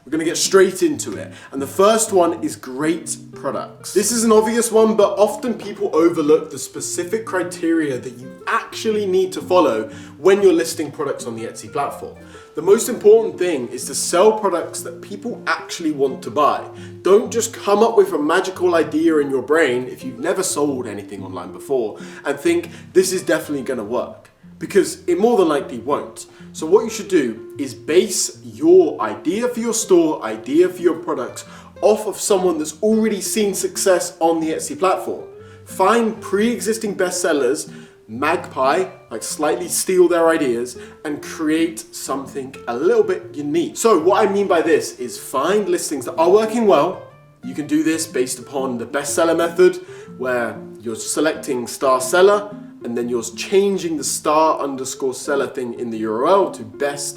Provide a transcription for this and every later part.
We're going to get straight into it. And the first one is great products. This is an obvious one, but often people overlook the specific criteria that you actually need to follow when you're listing products on the Etsy platform. The most important thing is to sell products that people actually want to buy. Don't just come up with a magical idea in your brain if you've never sold anything online before and think this is definitely going to work, because it more than likely won't. So what you should do is base your idea for your store, idea for your products off of someone that's already seen success on the Etsy platform. Find pre-existing bestsellers, magpie, like slightly steal their ideas and create something a little bit unique. So what I mean by this is find listings that are working well. You can do this based upon the bestseller method, where you're selecting star seller and then you're changing the star_seller thing in the URL to best_seller,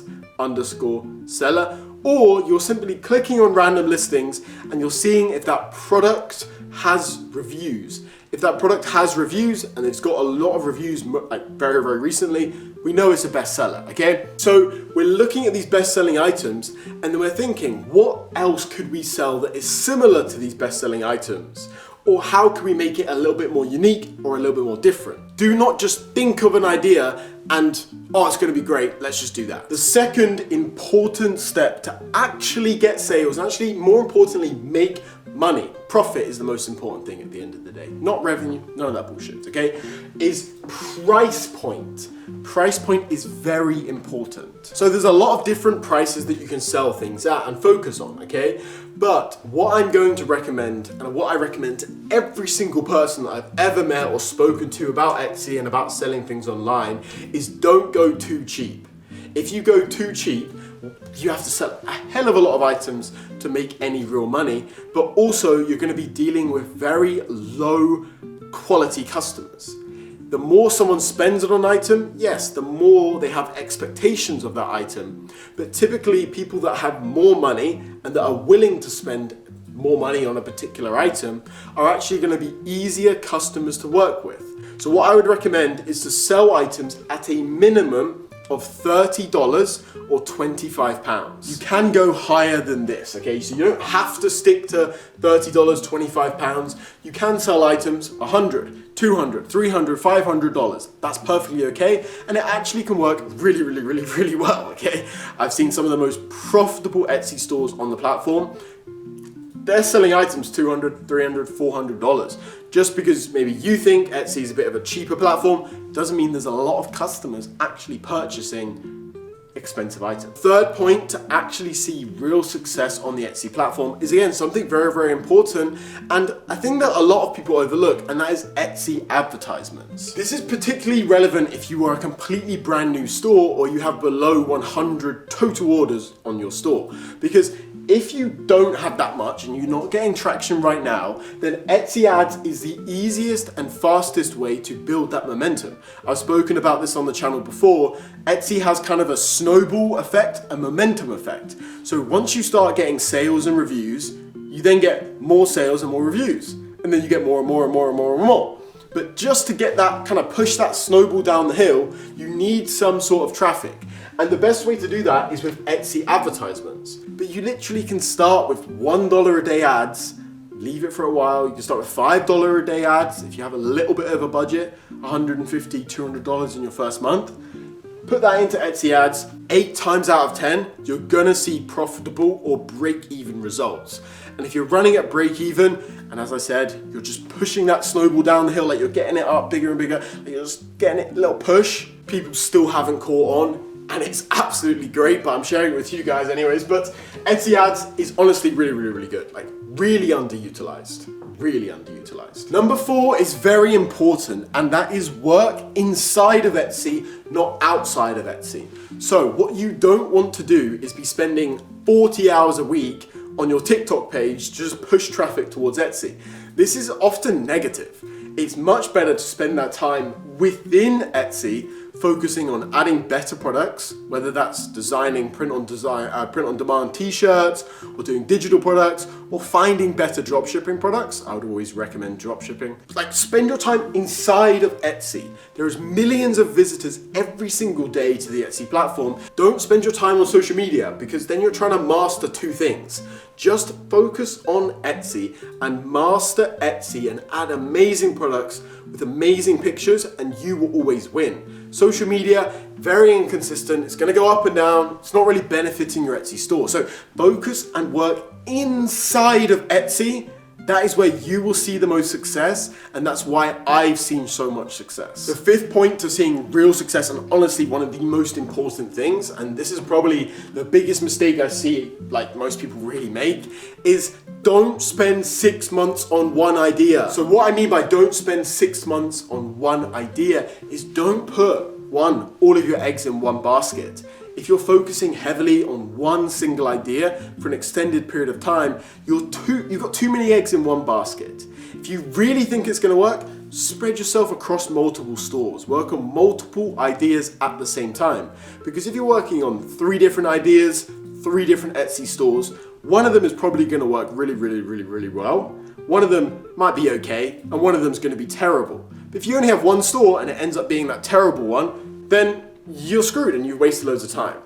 or you're simply clicking on random listings and you're seeing if that product has reviews. If that product has reviews and it's got a lot of reviews like very, very recently, we know it's a bestseller, okay? So we're looking at these best-selling items and then we're thinking, what else could we sell that is similar to these best-selling items? Or how can we make it a little bit more unique or a little bit more different? Do not just think of an idea and, oh, it's going to be great, let's just do that. The second important step to actually get sales, and actually more importantly, make money, profit is the most important thing at the end of the day. Not revenue, none of that bullshit, okay? Is price point. Price point is very important. So there's a lot of different prices that you can sell things at and focus on, okay? But what I'm going to recommend, and what I recommend to every single person that I've ever met or spoken to about Etsy and about selling things online, is don't go too cheap. If you go too cheap, you have to sell a hell of a lot of items to make any real money, but also you're going to be dealing with very low quality customers. The more someone spends on an item, yes, the more they have expectations of that item. But typically people that have more money and that are willing to spend more money on a particular item are actually going to be easier customers to work with. So what I would recommend is to sell items at a minimum of $30 or £25. You can go higher than this, okay? So you don't have to stick to $30, £25. You can sell items $100, $200, $300, $500. That's perfectly okay, and it actually can work really, really, really, really well, okay? I've seen some of the most profitable Etsy stores on the platform. They're selling items $200, $300, $400. Just because maybe you think Etsy is a bit of a cheaper platform doesn't mean there's a lot of customers actually purchasing expensive items. Third point to actually see real success on the Etsy platform is, again, something very, very important, and I think that a lot of people overlook, and that is Etsy advertisements. This is particularly relevant if you are a completely brand new store or you have below 100 total orders on your store, because if you don't have that much and you're not getting traction right now, then Etsy ads is the easiest and fastest way to build that momentum. I've spoken about this on the channel before. Etsy has kind of a snowball effect, a momentum effect. So once you start getting sales and reviews, you then get more sales and more reviews. And then you get more and more and more and more and more. But just to get that, kind of push that snowball down the hill, you need some sort of traffic. And the best way to do that is with Etsy advertisements. But you literally can start with $1 a day ads, leave it for a while. You can start with $5 a day ads if you have a little bit of a budget, $150, $200 in your first month. Put that into Etsy ads. 8 times out of 10, you're gonna see profitable or break-even results. And if you're running at break-even, and as I said, you're just pushing that snowball down the hill, like you're getting it up bigger and bigger, like you're just getting it a little push, people still haven't caught on, and it's absolutely great, but I'm sharing it with you guys anyways. But Etsy ads is honestly really, really, really good. Like really underutilized. Really underutilized. Number 4 is very important, and that is work inside of Etsy, not outside of Etsy. So what you don't want to do is be spending 40 hours a week on your TikTok page to just push traffic towards Etsy. This is often negative. It's much better to spend that time within Etsy focusing on adding better products, whether that's designing print-on-demand t-shirts, or doing digital products, or finding better dropshipping products. I would always recommend dropshipping. Like, spend your time inside of Etsy. There's millions of visitors every single day to the Etsy platform. Don't spend your time on social media, because then you're trying to master two things. Just focus on Etsy and master Etsy and add amazing products with amazing pictures, and you will always win. Social media, very inconsistent. It's going to go up and down. It's not really benefiting your Etsy store. So focus and work inside of Etsy. That is where you will see the most success, and that's why I've seen so much success. The fifth point to seeing real success, and honestly one of the most important things, and this is probably the biggest mistake I see like most people really make, is don't spend 6 months on one idea. So what I mean by don't spend 6 months on one idea is don't put all of your eggs in one basket. If you're focusing heavily on one single idea for an extended period of time, you've got too many eggs in one basket. If you really think it's going to work, spread yourself across multiple stores. Work on multiple ideas at the same time. Because if you're working on 3 different ideas, 3 different Etsy stores, one of them is probably going to work really well. One of them might be okay, and one of them is going to be terrible. But if you only have one store and it ends up being that terrible one, then you're screwed and you've wasted loads of time.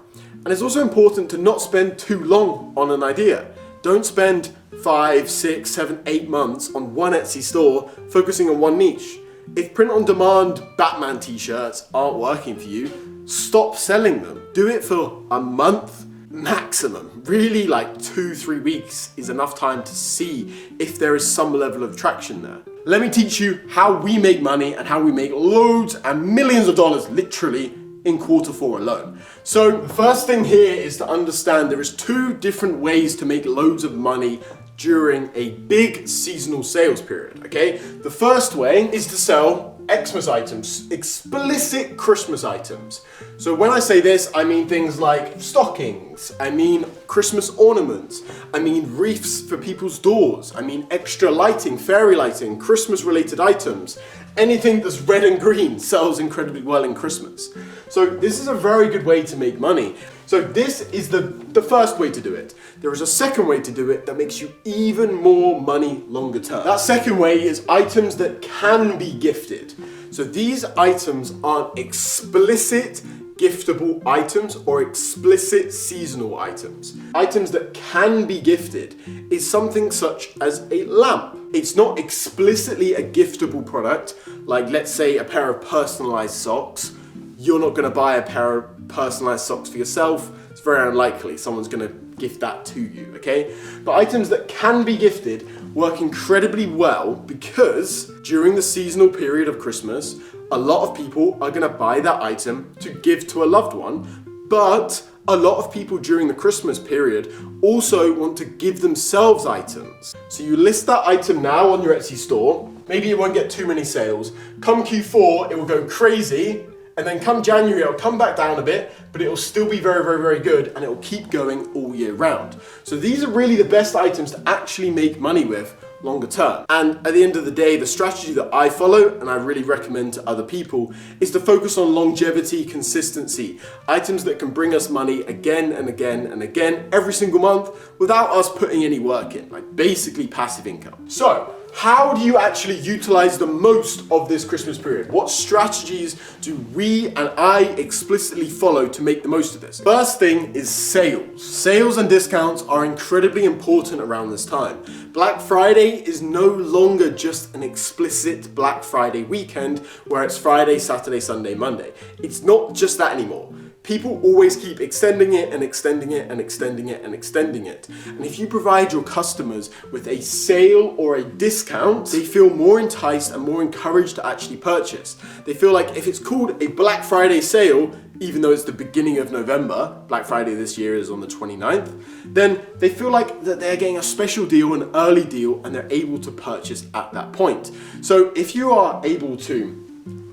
And it's also important to not spend too long on an idea. Don't spend 5, 6, 7, 8 months on one Etsy store focusing on one niche. If print-on-demand Batman t-shirts aren't working for you, stop selling them. Do it for a month maximum. Really, like 2-3 weeks is enough time to see if there is some level of traction there. Let me teach you how we make money and how we make loads and millions of dollars literally in Q4 alone. So the first thing here is to understand there is 2 different ways to make loads of money during a big seasonal sales period, okay? The first way is to sell Xmas items, explicit Christmas items. So when I say this, I mean things like stockings, I mean Christmas ornaments, I mean wreaths for people's doors, I mean extra lighting, fairy lighting, Christmas related items. Anything that's red and green sells incredibly well in Christmas. So this is a very good way to make money. So this is the first way to do it. There is a second way to do it that makes you even more money longer term. That second way is items that can be gifted. So these items aren't explicit giftable items or explicit seasonal items. Items that can be gifted is something such as a lamp. It's not explicitly a giftable product, like let's say a pair of personalized socks. You're not going to buy a pair of personalized socks for yourself. It's very unlikely someone's going to gift that to you, okay? But items that can be gifted work incredibly well because during the seasonal period of Christmas, a lot of people are going to buy that item to give to a loved one, but a lot of people during the Christmas period also want to give themselves items. So you list that item now on your Etsy store. Maybe it won't get too many sales. Come Q4, it will go crazy. And then come January, it'll come back down a bit, but it'll still be very good, and it'll keep going all year round. So these are really the best items to actually make money with longer term. And at the end of the day, the strategy that I follow, and I really recommend to other people, is to focus on longevity, consistency. Items that can bring us money again and again and again every single month without us putting any work in, like basically passive income. So, how do you actually utilize the most of this Christmas period? What strategies do we and I explicitly follow to make the most of this? First thing is sales. Sales and discounts are incredibly important around this time. Black Friday is no longer just an explicit Black Friday weekend where it's Friday, Saturday, Sunday, Monday. It's not just that anymore. People always keep extending it and extending it and extending it and extending it. And if you provide your customers with a sale or a discount, they feel more enticed and more encouraged to actually purchase. They feel like if it's called a Black Friday sale, even though it's the beginning of November, Black Friday this year is on the 29th, then they feel like that they're getting a special deal, an early deal, and they're able to purchase at that point. So if you are able to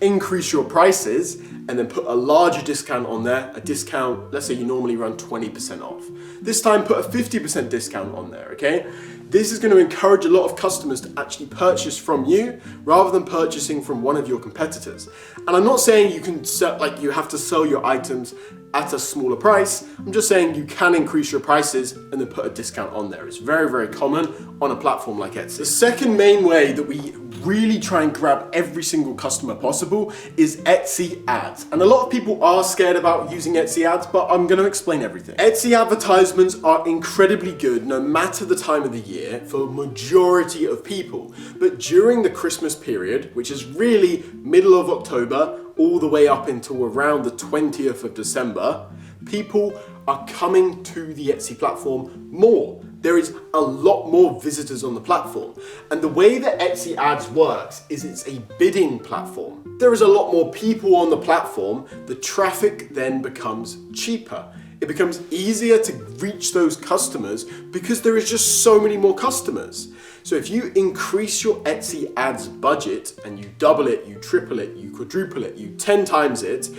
increase your prices and then put a larger discount on there, a discount, let's say you normally run 20% off. This time put a 50% discount on there, okay? This is going to encourage a lot of customers to actually purchase from you rather than purchasing from one of your competitors. And I'm not saying you can sell, like you have to sell your items at a smaller price. I'm just saying you can increase your prices and then put a discount on there. It's very, very common on a platform like Etsy. The second main way that we really try and grab every single customer possible is Etsy ads. And a lot of people are scared about using Etsy ads, but I'm going to explain everything. Etsy advertisements are incredibly good no matter the time of the year for a majority of people. But during the Christmas period, which is really middle of October, all the way up until around the 20th of December, people are coming to the Etsy platform more. There is a lot more visitors on the platform. And the way that Etsy ads works is it's a bidding platform. There is a lot more people on the platform, the traffic then becomes cheaper. It becomes easier to reach those customers because there is just so many more customers. So if you increase your Etsy ads budget and you double it, you triple it, you quadruple it, you 10 times it,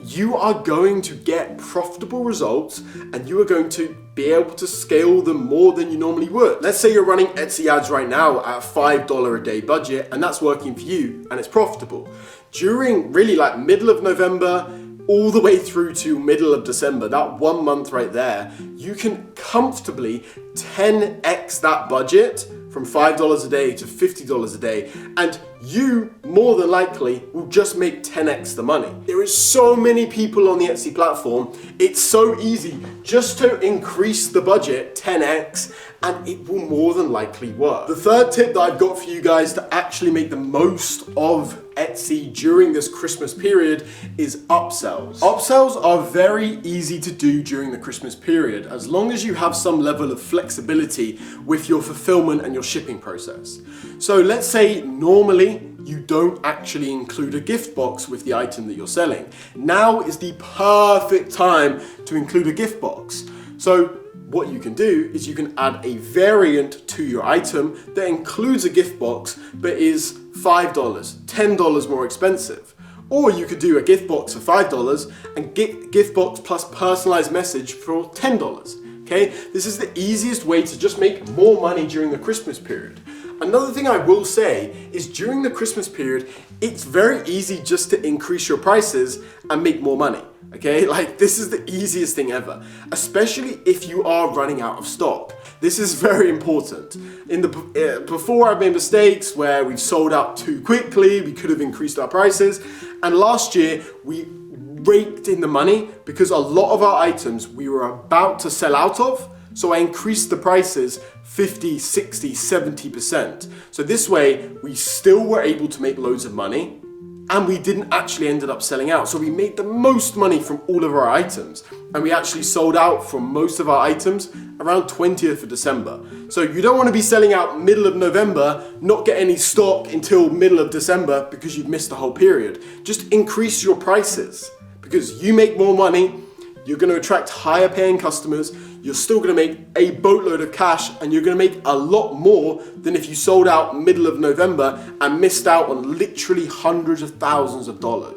you are going to get profitable results and you are going to be able to scale them more than you normally would. Let's say you're running Etsy ads right now at a $5 a day budget and that's working for you and it's profitable. During really like middle of November, all the way through to middle of December, that 1 month right there, you can comfortably 10x that budget from $5 a day to $50 a day, and you more than likely will just make 10x the money. There is so many people on the Etsy platform, it's so easy just to increase the budget 10x and it will more than likely work. The third tip that I've got for you guys to actually make the most of Etsy during this Christmas period is upsells. Upsells are very easy to do during the Christmas period as long as you have some level of flexibility with your fulfillment and your shipping process. So let's say normally you don't actually include a gift box with the item that you're selling. Now is the perfect time to include a gift box. So what you can do is you can add a variant to your item that includes a gift box but is $5, $10 more expensive. Or you could do a gift box for $5 and get gift box plus personalized message for $10. Okay, this is the easiest way to just make more money during the Christmas period. Another thing I will say is during the Christmas period, it's very easy just to increase your prices and make more money. Okay, like this is the easiest thing ever, especially if you are running out of stock. This is very important. Before I've made mistakes where we've sold out too quickly, we could have increased our prices. And last year we raked in the money because a lot of our items we were about to sell out of. So I increased the prices 50, 60, 70%. So this way we still were able to make loads of money and we didn't actually ended up selling out. So we made the most money from all of our items and we actually sold out from most of our items around 20th of December. So you don't want to be selling out middle of November, not get any stock until middle of December because you've missed the whole period. Just increase your prices because you make more money, you're going to attract higher paying customers, you're still going to make a boatload of cash and you're going to make a lot more than if you sold out middle of November and missed out on literally hundreds of thousands of dollars.